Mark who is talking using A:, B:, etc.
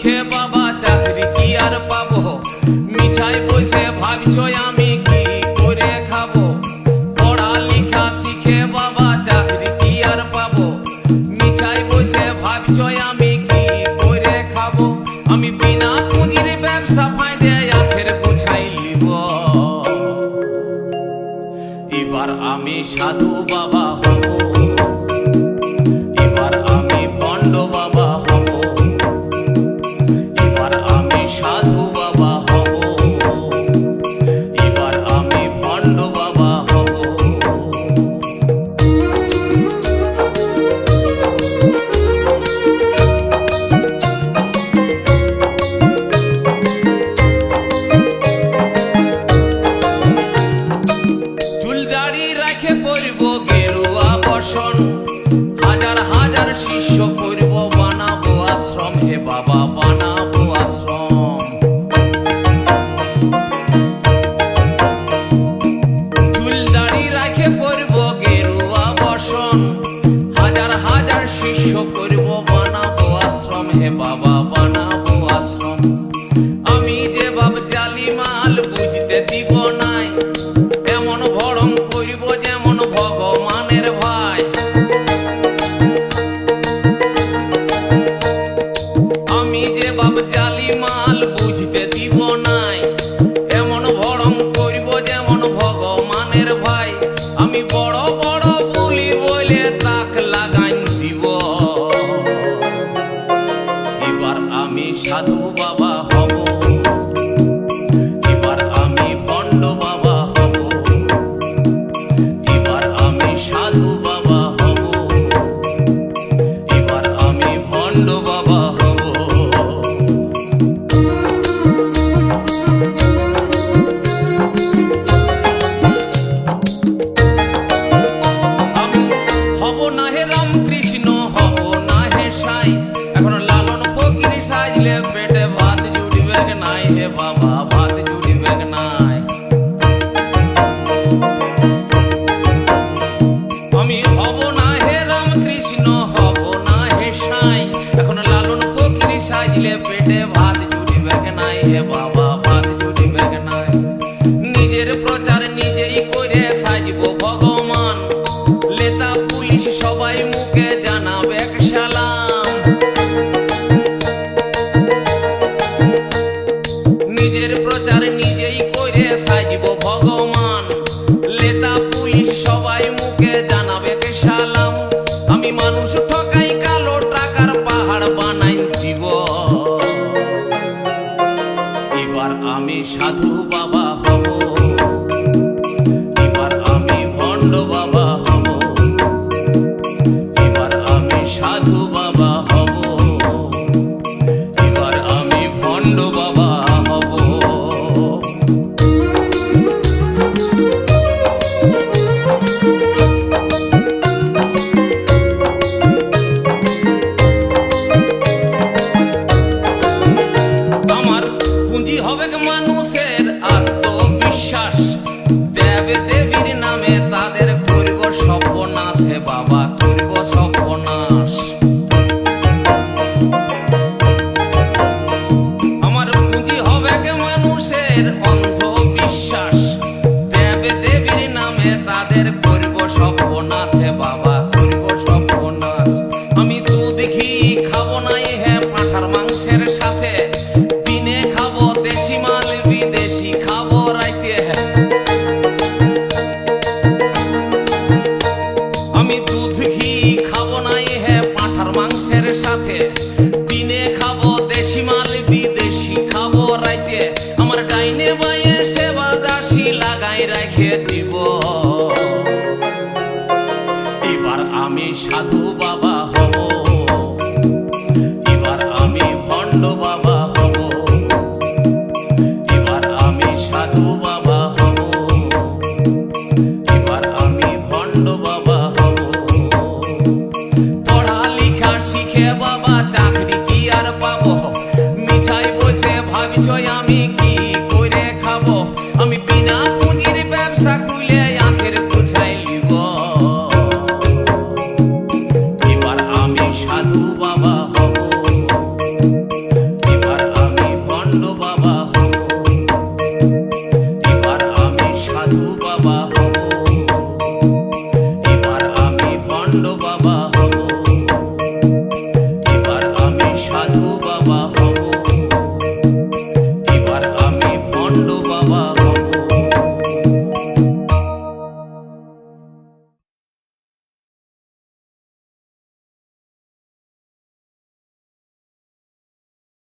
A: শিখে বাবা চাকরি কি আর পাবো, মিছাই বসে ভাবছো আমি কি করে খাবো। পড়ালেখা শিখে বাবা চাকরি কি আর পাবো, মিছাই বসে ভাবছো আমি কি করে খাবো। আমি বিনা পুঁজির ব্যবসা ফাঁদে আখের বুঝাই লিব। এবার আমি সাধু বাবা হব, এবার আমি ভণ্ড বাবা হব, এবার আমি সাধু বাবা হব, এবার আমি ভণ্ড বাবা হব। চুল দাড়ি রাখে পরিব গেরুয়া বসন, হাজার হাজার শিষ্য করব বানাবো আশ্রম, হে বাবা বানাবো আশ্রম। চুল দাড়ি রাখে পরিব গেরুয়া বসন, হাজার হাজার শিষ্য করব বানাবো আশ্রম, হে বাবা বানাবো আশ্রম। আমি যে বাপ জালি মাল বুঝতে দিব নাই, এমন ভরম করব যেমন ভগবানের ভাই। আমি যে বাপ জালি মাল বুঝতে দিব নাই, এমন ভরম করব যেমন ভগবানের ভাই। আমি বড় বড় বলি বলে তাক লাগাই দিব। এবার আমি সাধু বাবা হব, এবার আমি ভণ্ড বাবা হব, এবার আমি সাধু বাবা হব, এবার আমি ভণ্ড বাবা হব। আমি হব না হে রামকৃষ্ণ, হব না হে সাই। এখন লালন ফকির সাজলে পেটে ভাত জুড়বে নাই, হে বাবা ভাত জুড়বে নাই। আমি হব না হে রামকৃষ্ণ, হব না হে সাই। এখন লালন ফকির সাজলে পেটে ভাত জুড়বে নাই, হে বাবা ভাত জুড়বে নাই। নিজের প্রচার নিজেই করে সাজব ভগবান, লেতা পুলিশ সবাই মুখে জানাবে সালাম। নিজের প্রচার নিজেই করে সাজব ভগবান, লেতা পুলিশ সবাই মুখে জানাবে সালাম। আমি মানুষ ঠকাই কালো টাকার পাহাড় বানাই দিব। এবার আমি সাধু বাবা